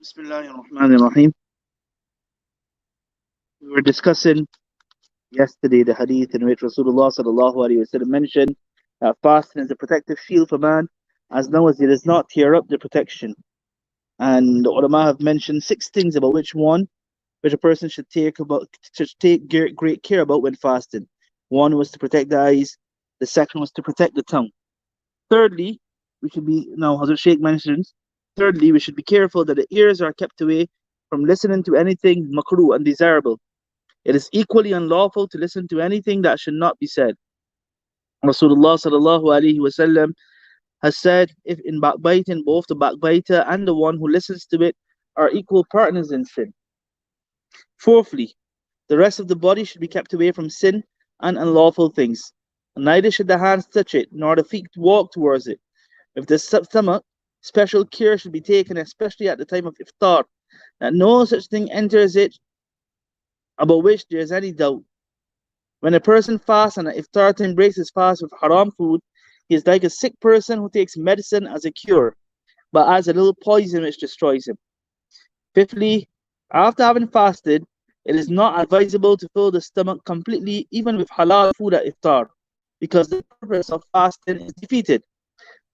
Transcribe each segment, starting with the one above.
Bismillahirrahmanirrahim. We were discussing yesterday the hadith in which Rasulullah sallallahu alaihi wasallam mentioned that fasting is a protective shield for man as long as it does not tear up the protection. And the ulama have mentioned 6 things about which a person should take great care about when fasting. One was to protect the eyes. The second was to protect the tongue. Thirdly, Hazrat Sheikh mentions, thirdly, we should be careful that the ears are kept away from listening to anything makruh, undesirable. It is equally unlawful to listen to anything that should not be said. Rasulullah sallallahu alaihi wasallam has said, if in backbiting, both the backbiter and the one who listens to it are equal partners in sin. Fourthly, the rest of the body should be kept away from sin and unlawful things. Neither should the hands touch it, nor the feet walk towards it. With the stomach, special care should be taken, especially at the time of iftar, that no such thing enters it about which there is any doubt. When a person fasts and at iftar time breaks his fast with haram food, he is like a sick person who takes medicine as a cure, but adds a little poison which destroys him. Fifthly, after having fasted, it is not advisable to fill the stomach completely, even with halal food at iftar, because the purpose of fasting is defeated.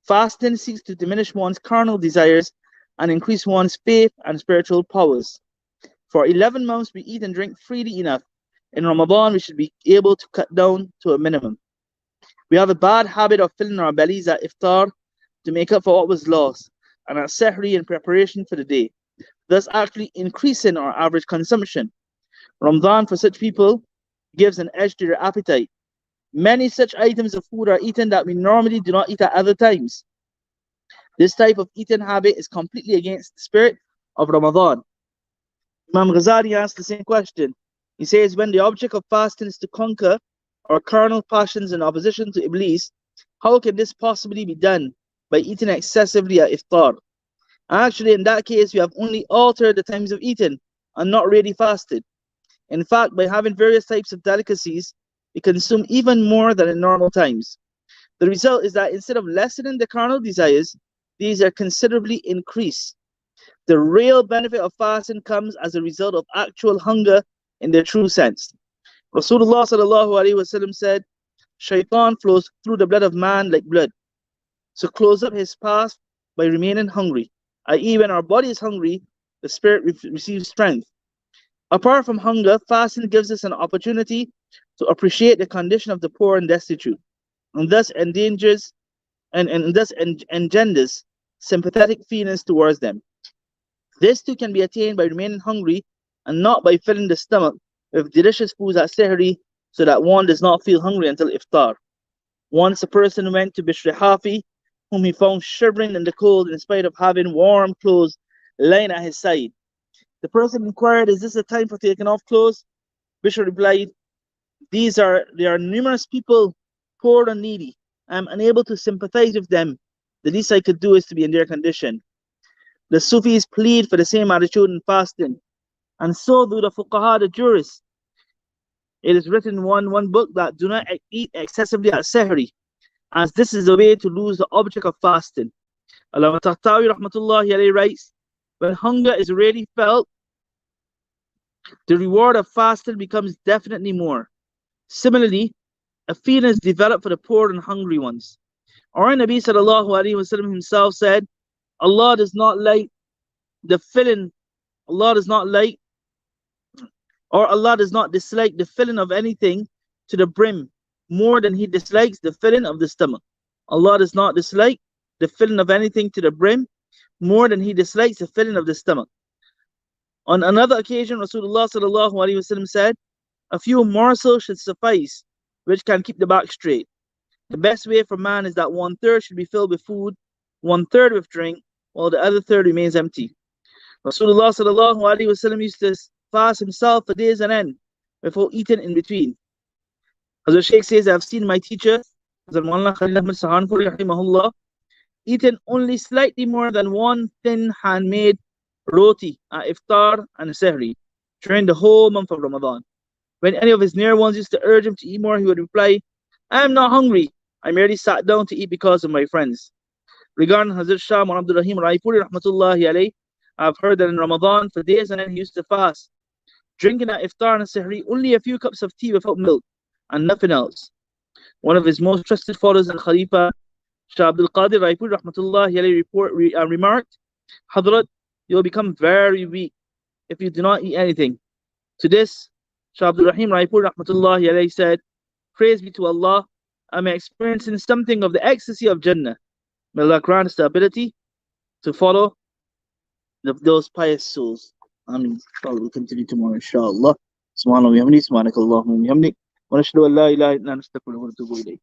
Fasting seeks to diminish one's carnal desires and increase one's faith and spiritual powers. For 11 months, we eat and drink freely enough. In Ramadan, we should be able to cut down to a minimum. We have a bad habit of filling our bellies at iftar to make up for what was lost, and at sehri in preparation for the day, thus actually increasing our average consumption. Ramadan for such people gives an edge to their appetite. Many such items of food are eaten that we normally do not eat at other times. This type of eating habit is completely against the spirit of Ramadan. Imam Ghazali asked the same question. He says, when the object of fasting is to conquer our carnal passions in opposition to Iblis, how can this possibly be done by eating excessively at iftar? Actually, in that case, we have only altered the times of eating and not really fasted. In fact, by having various types of delicacies, we consume even more than in normal times. The result is that instead of lessening the carnal desires, these are considerably increased. The real benefit of fasting comes as a result of actual hunger in the true sense. Rasulullah sallallahu alaihi wasallam said, Shaitan flows through the blood of man like blood. So close up his path by remaining hungry. I.e., when our body is hungry, the spirit receives strength. Apart from hunger, fasting gives us an opportunity to appreciate the condition of the poor and destitute, and thus engenders sympathetic feelings towards them. This too can be attained by remaining hungry and not by filling the stomach with delicious foods at sehri, so that one does not feel hungry until iftar. Once a person went to Bishr Hafi, whom he found shivering in the cold in spite of having warm clothes lying at his side. The person inquired, is this a time for taking off clothes? Bishr replied, there are numerous people, poor and needy. I am unable to sympathize with them. The least I could do is to be in their condition. The Sufis plead for the same attitude in fasting, and so do the fuqaha, the jurists. It is written in one book that do not eat excessively at sehri, as this is a way to lose the object of fasting. Allama Tahtawi rahmatullahi alayhi writes, when hunger is really felt, the reward of fasting becomes definitely more. Similarly, a feeling is developed for the poor and hungry ones. Our Nabi sallallahu alaihi wasallam himself said, Allah does not dislike the filling of anything to the brim more than he dislikes the filling of the stomach. Allah does not dislike the filling of anything to the brim more than he dislikes the filling of the stomach. On another occasion, Rasulullah sallallahu alaihi wasallam said, a few morsels should suffice, which can keep the back straight. The best way for man is that 1/3 should be filled with food, 1/3 with drink, while the other 1/3 remains empty. Rasulullah sallallahu alaihi wasallam used to fast himself for days on end before eating in between. As the Sheikh says, I have seen my teacher, eating only slightly more than 1 thin handmade roti at iftar and sehri during the whole month of Ramadan. When any of his near ones used to urge him to eat more, he would reply, I am not hungry. I merely sat down to eat because of my friends. Regarding Hazrat Shah Abdul Rahim Raipuri rahmatullahi alayhi, I've heard that in Ramadan for days and then he used to fast, drinking at iftar and sahri only a few cups of tea without milk and nothing else. One of his most trusted followers and Khalifa, Shah Abdul Qadir Raipur Rahmatullahi alayhi remarked, Hadrat, you will become very weak if you do not eat anything. To this, Shah Abdul Rahim Raipur Rahmatullahi alayhi said, Praise be to Allah, I'm experiencing something of the ecstasy of Jannah. May Allah grant us the ability to follow those pious souls. Ameen. We'll continue tomorrow, inshallah. Subhanallah wa bihamdihi, subhanakallahumma wa bihamdik, wa nashhadu an la ilaha illa anta, nastaghfiruka wa natubu ilayk.